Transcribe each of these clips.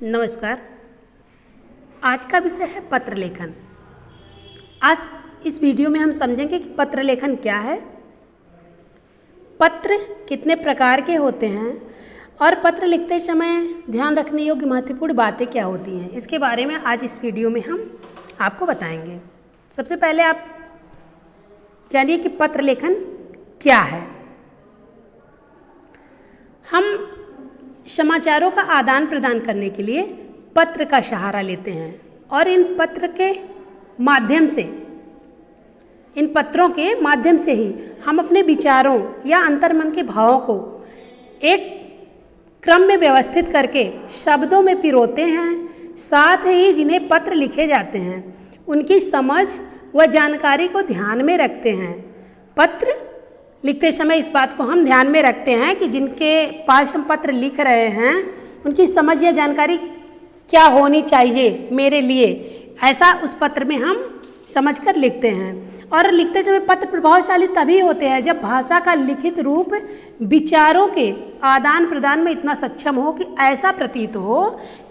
नमस्कार। आज का विषय है पत्र लेखन। आज इस वीडियो में हम समझेंगे कि पत्र लेखन क्या है, पत्र कितने प्रकार के होते हैं और पत्र लिखते समय ध्यान रखने योग्य महत्वपूर्ण बातें क्या होती हैं। इसके बारे में आज इस वीडियो में हम आपको बताएंगे। सबसे पहले आप जानिए कि पत्र लेखन क्या है। हम समाचारों का आदान प्रदान करने के लिए पत्र का सहारा लेते हैं और इन पत्रों के माध्यम से ही हम अपने विचारों या अंतर्मन के भावों को एक क्रम में व्यवस्थित करके शब्दों में पिरोते हैं। साथ ही जिन्हें पत्र लिखे जाते हैं उनकी समझ व जानकारी को ध्यान में रखते हैं। पत्र लिखते समय इस बात को हम ध्यान में रखते हैं कि जिनके पास हम पत्र लिख रहे हैं उनकी समझ या जानकारी क्या होनी चाहिए मेरे लिए, ऐसा उस पत्र में हम समझकर लिखते हैं। और लिखते समय पत्र प्रभावशाली तभी होते हैं जब भाषा का लिखित रूप विचारों के आदान प्रदान में इतना सक्षम हो कि ऐसा प्रतीत हो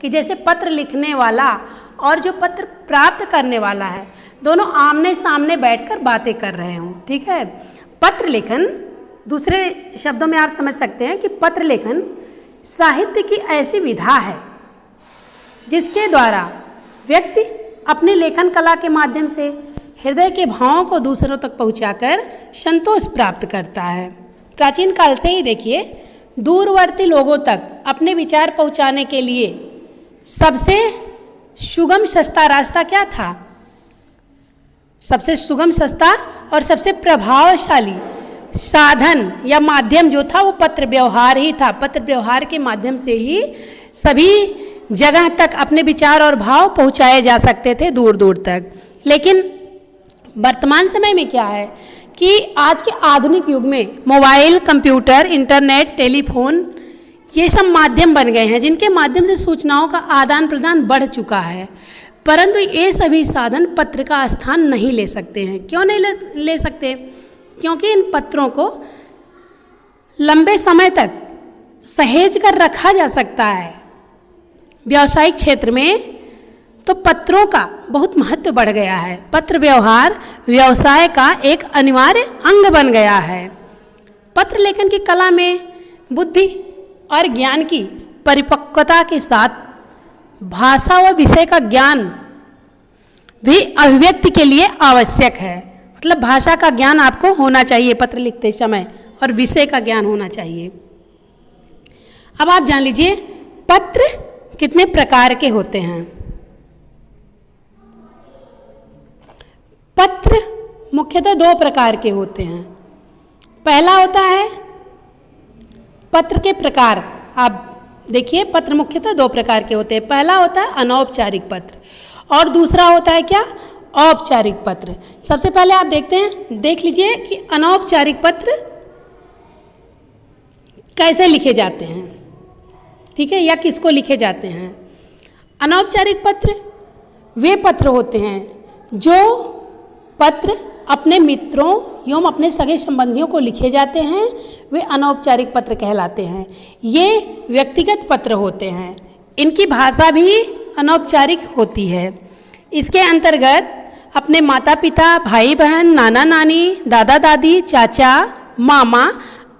कि जैसे पत्र लिखने वाला और जो पत्र प्राप्त करने वाला है दोनों आमने सामने बैठकर बातें कर रहे हों। ठीक है। पत्र लेखन, दूसरे शब्दों में आप समझ सकते हैं कि पत्र लेखन साहित्य की ऐसी विधा है जिसके द्वारा व्यक्ति अपनी लेखन कला के माध्यम से हृदय के भावों को दूसरों तक पहुंचाकर संतोष प्राप्त करता है। प्राचीन काल से ही देखिए, दूरवर्ती लोगों तक अपने विचार पहुंचाने के लिए सबसे सुगम सस्ता रास्ता क्या था? सबसे सुगम, सस्ता और सबसे प्रभावशाली साधन या माध्यम जो था वो पत्र व्यवहार ही था। पत्र व्यवहार के माध्यम से ही सभी जगह तक अपने विचार और भाव पहुंचाए जा सकते थे, दूर दूर तक। लेकिन वर्तमान समय में क्या है कि आज के आधुनिक युग में मोबाइल, कंप्यूटर, इंटरनेट, टेलीफोन ये सब माध्यम बन गए हैं जिनके माध्यम से सूचनाओं का आदान प्रदान बढ़ चुका है। परंतु ये सभी साधन पत्र का स्थान नहीं ले सकते हैं। क्यों नहीं ले सकते? क्योंकि इन पत्रों को लंबे समय तक सहेज कर रखा जा सकता है। व्यावसायिक क्षेत्र में तो पत्रों का बहुत महत्व बढ़ गया है। पत्र व्यवहार व्यवसाय का एक अनिवार्य अंग बन गया है। पत्र लेखन की कला में बुद्धि और ज्ञान की परिपक्वता के साथ भाषा व विषय का ज्ञान भी अभिव्यक्ति के लिए आवश्यक है। मतलब भाषा का ज्ञान आपको होना चाहिए पत्र लिखते समय और विषय का ज्ञान होना चाहिए। अब आप जान लीजिए पत्र कितने प्रकार के होते हैं। पत्र मुख्यतः दो प्रकार के होते हैं। पहला होता है पत्र के प्रकार। आप देखिए, पत्र मुख्यतः दो प्रकार के होते हैं। पहला होता है अनौपचारिक पत्र और दूसरा होता है क्या? औपचारिक पत्र। सबसे पहले आप देख लीजिए कि अनौपचारिक पत्र कैसे लिखे जाते हैं, ठीक है, या किसको लिखे जाते हैं। अनौपचारिक पत्र वे पत्र होते हैं जो पत्र अपने मित्रों एवं अपने सगे संबंधियों को लिखे जाते हैं, वे अनौपचारिक पत्र कहलाते हैं। ये व्यक्तिगत पत्र होते हैं। इनकी भाषा भी अनौपचारिक होती है। इसके अंतर्गत अपने माता पिता, भाई बहन, नाना नानी, दादा दादी, चाचा, मामा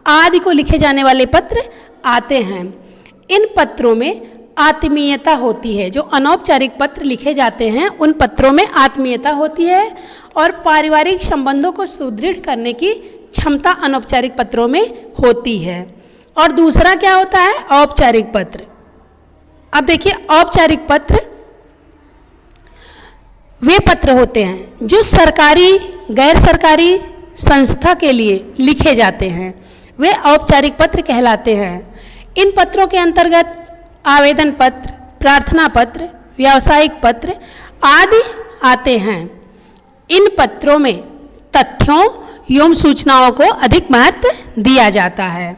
आदि को लिखे जाने वाले पत्र आते हैं। इन पत्रों में आत्मीयता होती है। जो अनौपचारिक पत्र लिखे जाते हैं उन पत्रों में आत्मीयता होती है और पारिवारिक संबंधों को सुदृढ़ करने की क्षमता अनौपचारिक पत्रों में होती है। और दूसरा क्या होता है? औपचारिक पत्र। अब देखिए, औपचारिक पत्र वे पत्र होते हैं जो सरकारी, गैर सरकारी संस्था के लिए लिखे जाते हैं, वे औपचारिक पत्र कहलाते हैं। इन पत्रों के अंतर्गत आवेदन पत्र, प्रार्थना पत्र, व्यावसायिक पत्र आदि आते हैं। इन पत्रों में तथ्यों एवं सूचनाओं को अधिक महत्व दिया जाता है।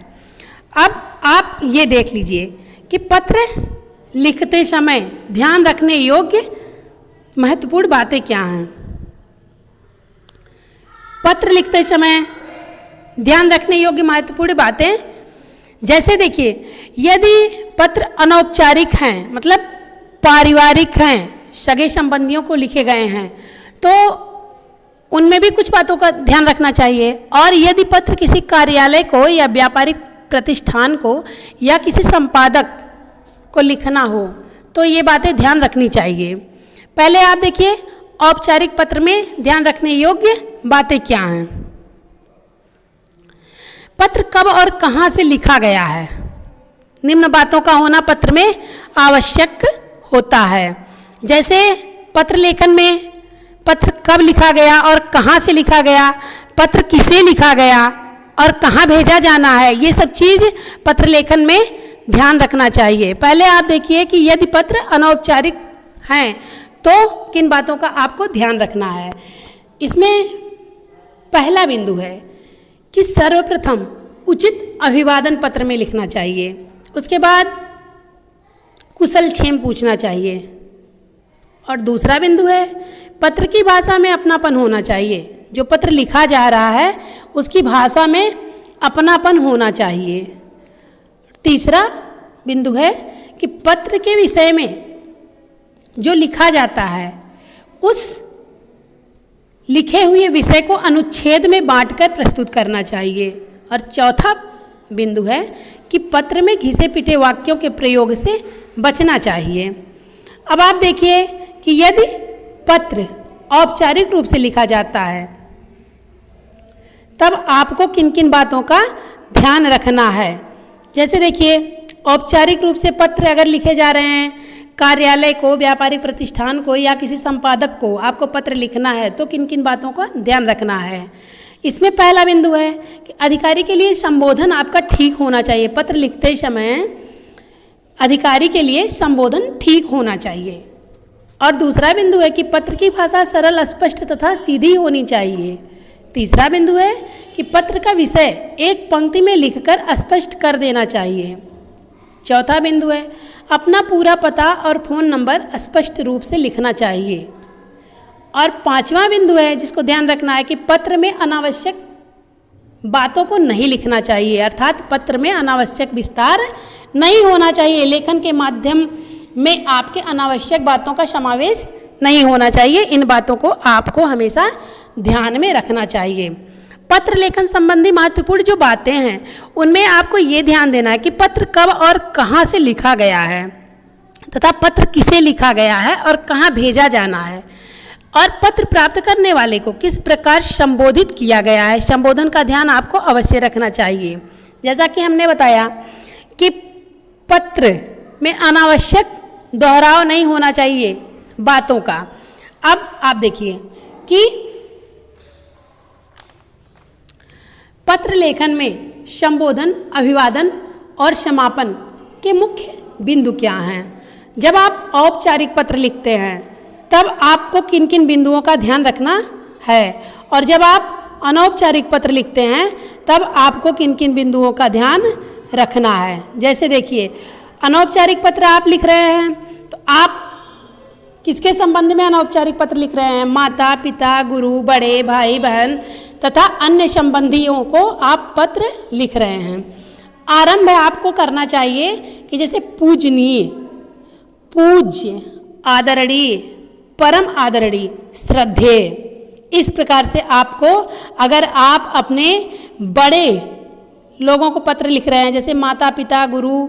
अब आप ये देख लीजिए कि पत्र लिखते समय ध्यान रखने योग्य महत्वपूर्ण बातें क्या हैं। पत्र लिखते समय ध्यान रखने योग्य महत्वपूर्ण बातें, जैसे देखिए, यदि पत्र अनौपचारिक हैं, मतलब पारिवारिक हैं, सगे संबंधियों को लिखे गए हैं, तो उनमें भी कुछ बातों का ध्यान रखना चाहिए। और यदि पत्र किसी कार्यालय को या व्यापारिक प्रतिष्ठान को या किसी संपादक को लिखना हो तो ये बातें ध्यान रखनी चाहिए। पहले आप देखिए औपचारिक पत्र में ध्यान रखने योग्य बातें क्या हैं। पत्र कब और कहाँ से लिखा गया है, निम्न बातों का होना पत्र में आवश्यक होता है। जैसे पत्र लेखन में पत्र कब लिखा गया और कहाँ से लिखा गया, पत्र किसे लिखा गया और कहाँ भेजा जाना है, ये सब चीज़ पत्र लेखन में ध्यान रखना चाहिए। पहले आप देखिए कि यदि पत्र अनौपचारिक हैं तो किन बातों का आपको ध्यान रखना है। इसमें पहला बिंदु है कि सर्वप्रथम उचित अभिवादन पत्र में लिखना चाहिए। उसके बाद कुशल क्षेम पूछना चाहिए। और दूसरा बिंदु है पत्र की भाषा में अपनापन होना चाहिए। जो पत्र लिखा जा रहा है उसकी भाषा में अपनापन होना चाहिए। तीसरा बिंदु है कि पत्र के विषय में जो लिखा जाता है उस लिखे हुए विषय को अनुच्छेद में बांटकर प्रस्तुत करना चाहिए। और चौथा बिंदु है कि पत्र में घिसे पिटे वाक्यों के प्रयोग से बचना चाहिए। अब आप देखिए कि यदि पत्र औपचारिक रूप से लिखा जाता है तब आपको किन किन बातों का ध्यान रखना है। जैसे देखिए औपचारिक रूप से पत्र अगर लिखे जा रहे हैं, कार्यालय को, व्यापारिक प्रतिष्ठान को या किसी संपादक को आपको पत्र लिखना है तो किन किन बातों का ध्यान रखना है। इसमें पहला बिंदु है कि अधिकारी के लिए संबोधन आपका ठीक होना चाहिए। पत्र लिखते समय अधिकारी के लिए संबोधन ठीक होना चाहिए। और दूसरा बिंदु है कि पत्र की भाषा सरल, स्पष्ट तथा सीधी होनी चाहिए। तीसरा बिंदु है कि पत्र का विषय एक पंक्ति में लिखकर स्पष्ट कर देना चाहिए। चौथा बिंदु है अपना पूरा पता और फ़ोन नंबर स्पष्ट रूप से लिखना चाहिए। और पांचवा बिंदु है जिसको ध्यान रखना है कि पत्र में अनावश्यक बातों को नहीं लिखना चाहिए, अर्थात पत्र में अनावश्यक विस्तार नहीं होना चाहिए। लेखन के माध्यम में आपके अनावश्यक बातों का समावेश नहीं होना चाहिए। इन बातों को आपको हमेशा ध्यान में रखना चाहिए। पत्र लेखन संबंधी महत्वपूर्ण जो बातें हैं उनमें आपको ये ध्यान देना है कि पत्र कब और कहाँ से लिखा गया है तथा पत्र किसे लिखा गया है और कहाँ भेजा जाना है, और पत्र प्राप्त करने वाले को किस प्रकार संबोधित किया गया है। संबोधन का ध्यान आपको अवश्य रखना चाहिए। जैसा कि हमने बताया कि पत्र में अनावश्यक दोहराव नहीं होना चाहिए बातों का। अब आप देखिए कि पत्र लेखन में संबोधन, अभिवादन और समापन के मुख्य बिंदु क्या हैं। जब आप औपचारिक पत्र लिखते हैं तब आपको किन किन बिंदुओं का ध्यान रखना है, और जब आप अनौपचारिक पत्र लिखते हैं तब आपको किन किन बिंदुओं का ध्यान रखना है। जैसे देखिए अनौपचारिक पत्र आप लिख रहे हैं तो आप किसके संबंध में अनौपचारिक पत्र लिख रहे हैं, माता पिता, गुरु, बड़े भाई बहन तथा अन्य संबंधियों को आप पत्र लिख रहे हैं। आरंभ आपको करना चाहिए कि जैसे पूजनीय, पूज्य, आदरणीय, परम आदरणीय, श्रद्धेय, इस प्रकार से आपको, अगर आप अपने बड़े लोगों को पत्र लिख रहे हैं जैसे माता पिता, गुरु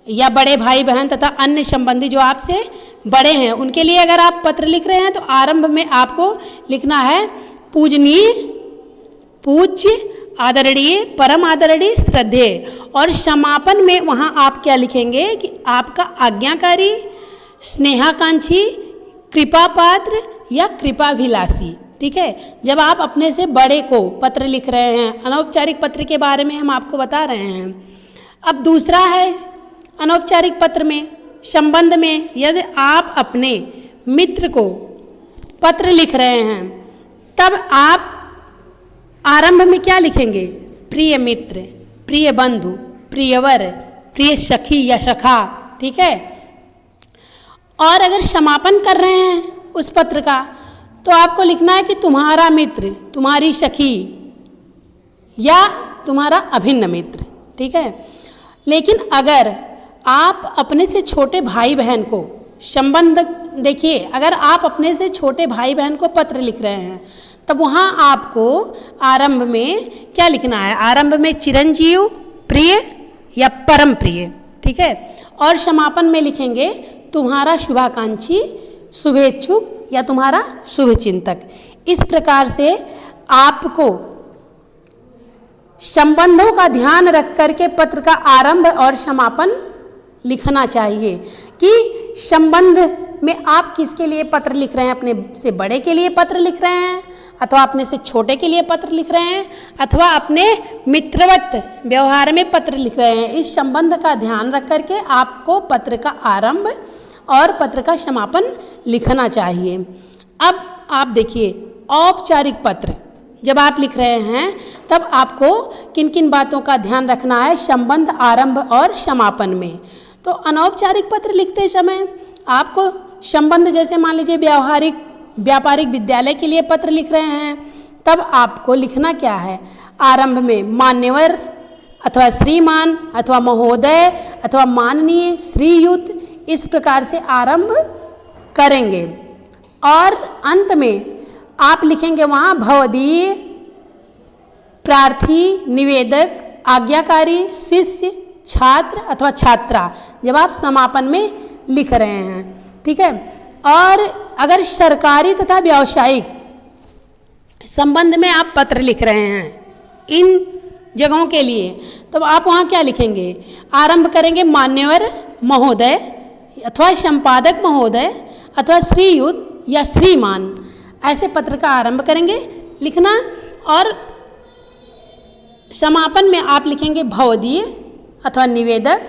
या बड़े भाई बहन तथा अन्य संबंधी जो आपसे बड़े हैं उनके लिए अगर आप पत्र लिख रहे हैं तो आरंभ में आपको लिखना है पूजनीय, पूज्य, आदरणीय, परम आदरणीय, श्रद्धेय। और समापन में वहाँ आप क्या लिखेंगे कि आपका आज्ञाकारी, स्नेहाकांक्षी, कृपा पात्र या कृपाभिलाषी। ठीक है, जब आप अपने से बड़े को पत्र लिख रहे हैं, अनौपचारिक पत्र के बारे में हम आपको बता रहे हैं। अब दूसरा है अनौपचारिक पत्र में, संबंध में, यदि आप अपने मित्र को पत्र लिख रहे हैं तब आप आरंभ में क्या लिखेंगे, प्रिय मित्र, प्रिय बंधु, प्रियवर, प्रिय सखी या सखा। ठीक है, और अगर समापन कर रहे हैं उस पत्र का तो आपको लिखना है कि तुम्हारा मित्र, तुम्हारी सखी या तुम्हारा अभिन्न मित्र। ठीक है, लेकिन अगर आप अपने से छोटे भाई बहन को संबंध देखिए, अगर आप अपने से छोटे भाई बहन को पत्र लिख रहे हैं तब वहाँ आपको आरंभ में क्या लिखना है? आरंभ में चिरंजीव, प्रिय या परम प्रिय, ठीक है। और समापन में लिखेंगे तुम्हारा शुभाकांक्षी, शुभेच्छुक या तुम्हारा शुभचिंतक। इस प्रकार से आपको संबंधों का ध्यान रख करके पत्र का आरंभ और समापन लिखना चाहिए कि संबंध में आप किसके लिए पत्र लिख रहे हैं। अपने से बड़े के लिए पत्र लिख रहे हैं अथवा अपने से छोटे के लिए पत्र लिख रहे हैं अथवा अपने मित्रवत व्यवहार में पत्र लिख रहे हैं। इस संबंध का ध्यान रख करके आपको पत्र का आरंभ और पत्र का समापन लिखना चाहिए। अब आप देखिए, औपचारिक पत्र जब आप लिख रहे हैं तब आपको किन किन बातों का ध्यान रखना है संबंध, आरंभ और समापन में। तो अनौपचारिक पत्र लिखते समय आपको संबंध, जैसे मान लीजिए व्यापारिक विद्यालय के लिए पत्र लिख रहे हैं, तब आपको लिखना क्या है? आरंभ में मान्यवर अथवा श्रीमान अथवा महोदय अथवा माननीय, श्रीयुत, इस प्रकार से आरंभ करेंगे। और अंत में आप लिखेंगे वहाँ भवदीय, प्रार्थी, निवेदक, आज्ञाकारी, शिष्य, छात्र अथवा छात्रा, जब आप समापन में लिख रहे हैं, ठीक है। और अगर सरकारी तथा व्यावसायिक संबंध में आप पत्र लिख रहे हैं इन जगहों के लिए, तब आप वहाँ क्या लिखेंगे? आरंभ करेंगे मान्यवर महोदय अथवा संपादक महोदय अथवा श्रीयुत या श्रीमान, ऐसे पत्र का आरंभ करेंगे लिखना। और समापन में आप लिखेंगे भवदीय अथवा निवेदक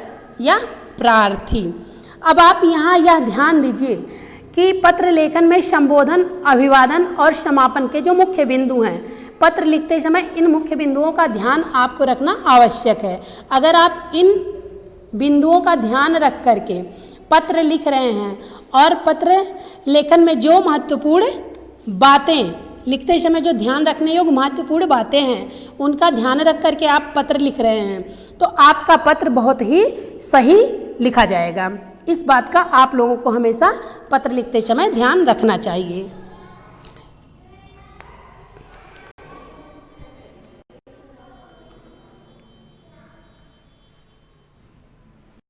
या प्रार्थी। अब आप यहाँ यह ध्यान दीजिए कि पत्र लेखन में संबोधन, अभिवादन और समापन के जो मुख्य बिंदु हैं, पत्र लिखते समय इन मुख्य बिंदुओं का ध्यान आपको रखना आवश्यक है। अगर आप इन बिंदुओं का ध्यान रख करके पत्र लिख रहे हैं और पत्र लेखन में जो महत्वपूर्ण बातें, लिखते समय जो ध्यान रखने योग्य महत्वपूर्ण बातें हैं, उनका ध्यान रख करके आप पत्र लिख रहे हैं, तो आपका पत्र बहुत ही सही लिखा जाएगा। इस बात का आप लोगों को हमेशा पत्र लिखते समय ध्यान रखना चाहिए।